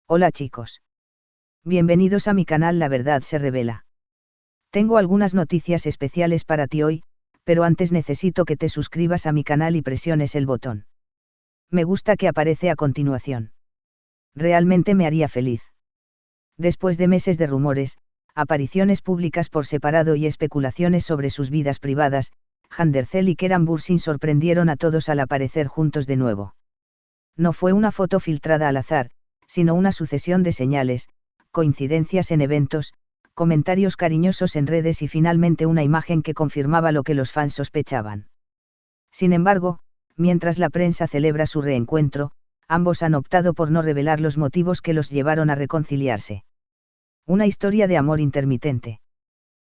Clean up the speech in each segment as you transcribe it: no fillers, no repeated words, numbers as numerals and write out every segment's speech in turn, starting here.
Hola chicos. Bienvenidos a mi canal La Verdad se revela. Tengo algunas noticias especiales para ti hoy, pero antes necesito que te suscribas a mi canal y presiones el botón me gusta que aparece a continuación. Realmente me haría feliz. Después de meses de rumores, apariciones públicas por separado y especulaciones sobre sus vidas privadas, Handercel y Keran Bursin sorprendieron a todos al aparecer juntos de nuevo. No fue una foto filtrada al azar, sino una sucesión de señales, coincidencias en eventos, comentarios cariñosos en redes y finalmente una imagen que confirmaba lo que los fans sospechaban. Sin embargo, mientras la prensa celebra su reencuentro, ambos han optado por no revelar los motivos que los llevaron a reconciliarse. Una historia de amor intermitente.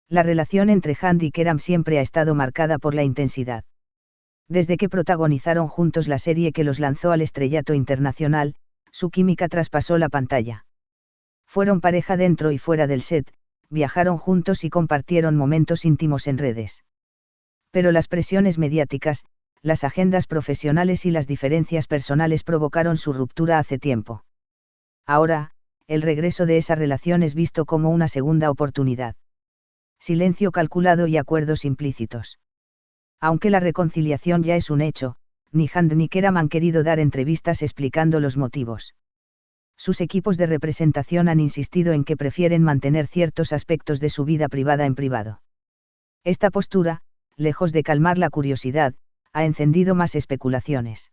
La relación entre Hand y Keran siempre ha estado marcada por la intensidad. Desde que protagonizaron juntos la serie que los lanzó al estrellato internacional, su química traspasó la pantalla. Fueron pareja dentro y fuera del set, viajaron juntos y compartieron momentos íntimos en redes. Pero las presiones mediáticas, las agendas profesionales y las diferencias personales provocaron su ruptura hace tiempo. Ahora, el regreso de esa relación es visto como una segunda oportunidad. Silencio calculado y acuerdos implícitos. Aunque la reconciliación ya es un hecho, ni Hand ni Keran han querido dar entrevistas explicando los motivos. Sus equipos de representación han insistido en que prefieren mantener ciertos aspectos de su vida privada en privado. Esta postura, lejos de calmar la curiosidad, ha encendido más especulaciones.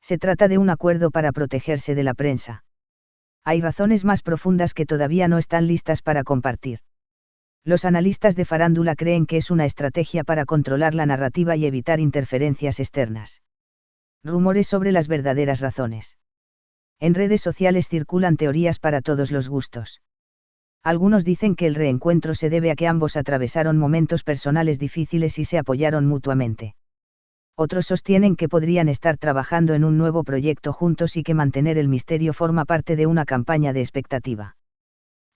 Se trata de un acuerdo para protegerse de la prensa. Hay razones más profundas que todavía no están listas para compartir. Los analistas de farándula creen que es una estrategia para controlar la narrativa y evitar interferencias externas. Rumores sobre las verdaderas razones. En redes sociales circulan teorías para todos los gustos. Algunos dicen que el reencuentro se debe a que ambos atravesaron momentos personales difíciles y se apoyaron mutuamente. Otros sostienen que podrían estar trabajando en un nuevo proyecto juntos y que mantener el misterio forma parte de una campaña de expectativa.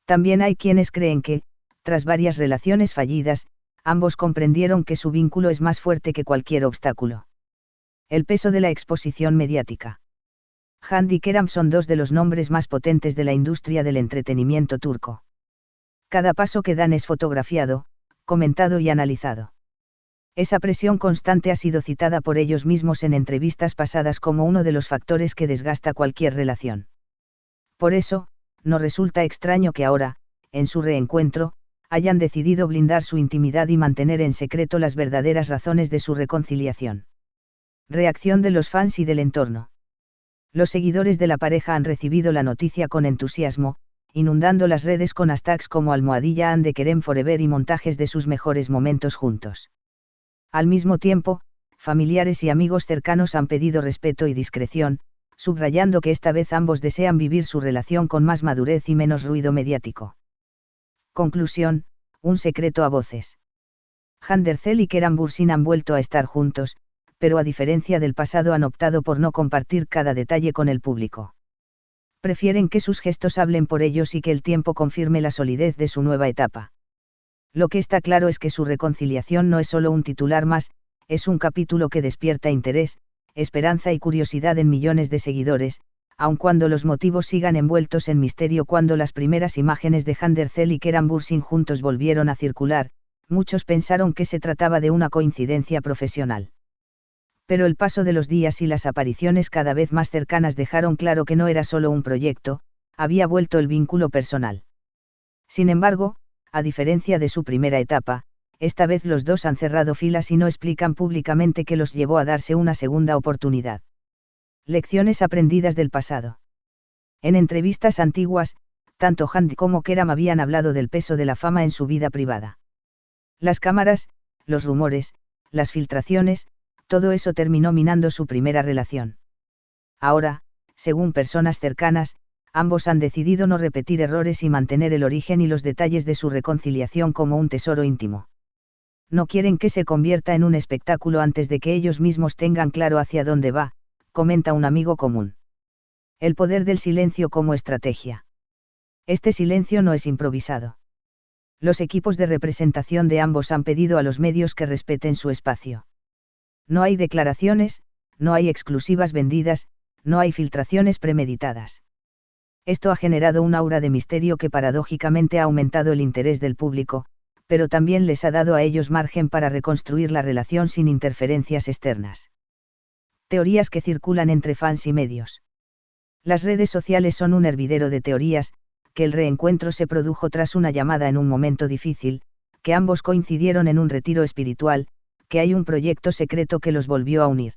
También hay quienes creen que, tras varias relaciones fallidas, ambos comprendieron que su vínculo es más fuerte que cualquier obstáculo. El peso de la exposición mediática. Hand y Keran son dos de los nombres más potentes de la industria del entretenimiento turco. Cada paso que dan es fotografiado, comentado y analizado. Esa presión constante ha sido citada por ellos mismos en entrevistas pasadas como uno de los factores que desgasta cualquier relación. Por eso, no resulta extraño que ahora, en su reencuentro, hayan decidido blindar su intimidad y mantener en secreto las verdaderas razones de su reconciliación. Reacción de los fans y del entorno. Los seguidores de la pareja han recibido la noticia con entusiasmo, inundando las redes con hashtags como #And Keran Forever y montajes de sus mejores momentos juntos. Al mismo tiempo, familiares y amigos cercanos han pedido respeto y discreción, subrayando que esta vez ambos desean vivir su relación con más madurez y menos ruido mediático. Conclusión, un secreto a voces. Handercel y Keran Bursin han vuelto a estar juntos, pero a diferencia del pasado han optado por no compartir cada detalle con el público. Prefieren que sus gestos hablen por ellos y que el tiempo confirme la solidez de su nueva etapa. Lo que está claro es que su reconciliación no es solo un titular más, es un capítulo que despierta interés, esperanza y curiosidad en millones de seguidores, aun cuando los motivos sigan envueltos en misterio. Cuando las primeras imágenes de Handercel y Keran Bursin juntos volvieron a circular, muchos pensaron que se trataba de una coincidencia profesional. Pero el paso de los días y las apariciones cada vez más cercanas dejaron claro que no era solo un proyecto, había vuelto el vínculo personal. Sin embargo, a diferencia de su primera etapa, esta vez los dos han cerrado filas y no explican públicamente qué los llevó a darse una segunda oportunidad. Lecciones aprendidas del pasado. En entrevistas antiguas, tanto Hand como Keran habían hablado del peso de la fama en su vida privada. Las cámaras, los rumores, las filtraciones, todo eso terminó minando su primera relación. Ahora, según personas cercanas, ambos han decidido no repetir errores y mantener el origen y los detalles de su reconciliación como un tesoro íntimo. No quieren que se convierta en un espectáculo antes de que ellos mismos tengan claro hacia dónde va, comenta un amigo común. El poder del silencio como estrategia. Este silencio no es improvisado. Los equipos de representación de ambos han pedido a los medios que respeten su espacio. No hay declaraciones, no hay exclusivas vendidas, no hay filtraciones premeditadas. Esto ha generado un aura de misterio que paradójicamente ha aumentado el interés del público, pero también les ha dado a ellos margen para reconstruir la relación sin interferencias externas. Teorías que circulan entre fans y medios. Las redes sociales son un hervidero de teorías, que el reencuentro se produjo tras una llamada en un momento difícil, que ambos coincidieron en un retiro espiritual, que hay un proyecto secreto que los volvió a unir.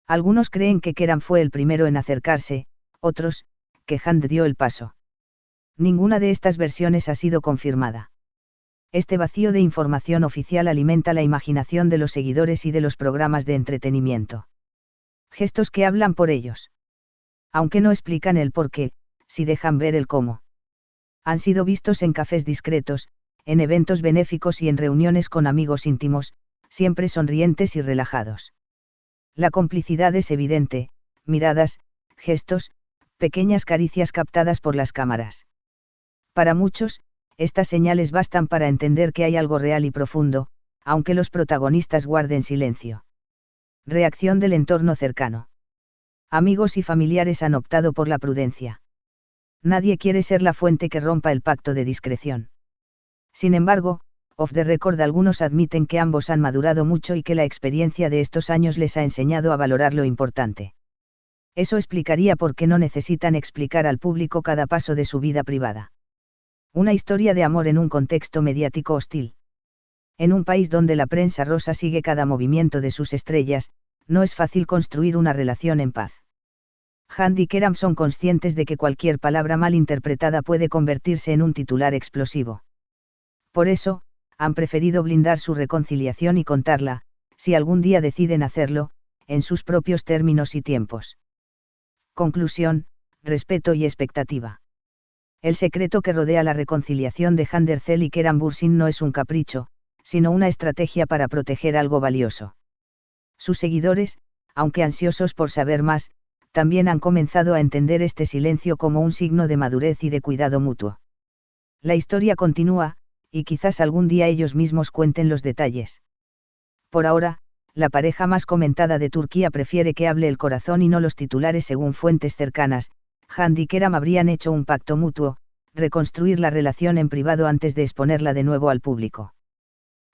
Algunos creen que Kerem fue el primero en acercarse, otros, que Hand dio el paso. Ninguna de estas versiones ha sido confirmada. Este vacío de información oficial alimenta la imaginación de los seguidores y de los programas de entretenimiento. Gestos que hablan por ellos. Aunque no explican el por qué, sí dejan ver el cómo. Han sido vistos en cafés discretos, en eventos benéficos y en reuniones con amigos íntimos, siempre sonrientes y relajados. La complicidad es evidente, miradas, gestos, pequeñas caricias captadas por las cámaras. Para muchos, estas señales bastan para entender que hay algo real y profundo, aunque los protagonistas guarden silencio. Reacción del entorno cercano. Amigos y familiares han optado por la prudencia. Nadie quiere ser la fuente que rompa el pacto de discreción. Sin embargo, off the record algunos admiten que ambos han madurado mucho y que la experiencia de estos años les ha enseñado a valorar lo importante. Eso explicaría por qué no necesitan explicar al público cada paso de su vida privada. Una historia de amor en un contexto mediático hostil. En un país donde la prensa rosa sigue cada movimiento de sus estrellas, no es fácil construir una relación en paz. Hand y Kerem son conscientes de que cualquier palabra mal interpretada puede convertirse en un titular explosivo. Por eso, han preferido blindar su reconciliación y contarla, si algún día deciden hacerlo, en sus propios términos y tiempos. Conclusión, respeto y expectativa. El secreto que rodea la reconciliación de Hand Erçel y Kerem Bürsin no es un capricho, sino una estrategia para proteger algo valioso. Sus seguidores, aunque ansiosos por saber más, también han comenzado a entender este silencio como un signo de madurez y de cuidado mutuo. La historia continúa, y quizás algún día ellos mismos cuenten los detalles. Por ahora, la pareja más comentada de Turquía prefiere que hable el corazón y no los titulares según fuentes cercanas. Hand y Kerem habrían hecho un pacto mutuo, reconstruir la relación en privado antes de exponerla de nuevo al público.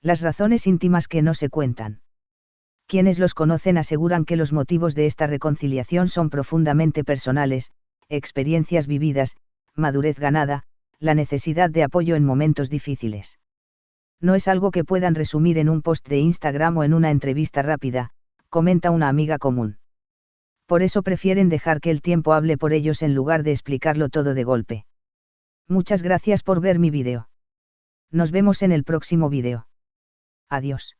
Las razones íntimas que no se cuentan. Quienes los conocen aseguran que los motivos de esta reconciliación son profundamente personales, experiencias vividas, madurez ganada, la necesidad de apoyo en momentos difíciles. No es algo que puedan resumir en un post de Instagram o en una entrevista rápida, comenta una amiga común. Por eso prefieren dejar que el tiempo hable por ellos en lugar de explicarlo todo de golpe. Muchas gracias por ver mi vídeo. Nos vemos en el próximo vídeo. Adiós.